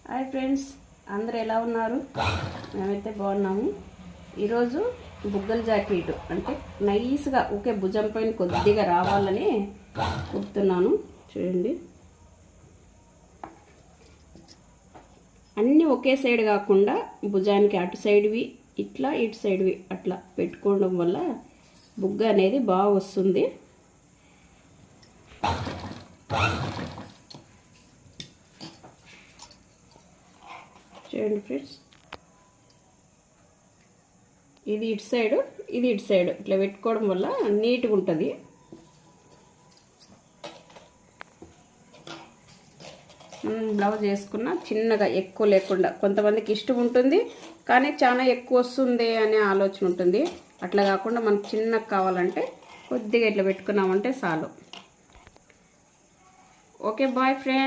Hi friends, అందరూ ఎలా ఉన్నారు? మేమైతే బాగున్నాము. ఈరోజు బుగ్గల జాకెట్ అంటే నైస్గా ఒకే భుజం పైన కొద్దిగా రావాలని కుడుతున్నాను. చూడండి, అన్నీ ఒకే సైడ్ కాకుండా భుజానికి అటు సైడ్వి ఇట్లా ఇటు సైడ్వి అట్లా పెట్టుకోవడం వల్ల బుగ్గ అనేది బాగా వస్తుంది. చూడండి ఫ్రెండ్స్, ఇది ఇటు సైడు ఇది ఇటు సైడు ఇట్లా పెట్టుకోవడం వల్ల నీట్గా ఉంటుంది. బ్లౌజ్ వేసుకున్న చిన్నగా ఎక్కువ లేకుండా, కొంతమందికి ఇష్టం ఉంటుంది కానీ చాలా ఎక్కువ వస్తుంది అనే ఆలోచన ఉంటుంది. అట్లా కాకుండా మనకు చిన్నగా కావాలంటే కొద్దిగా ఇట్లా పెట్టుకున్నామంటే చాలు. Okay, bye friends.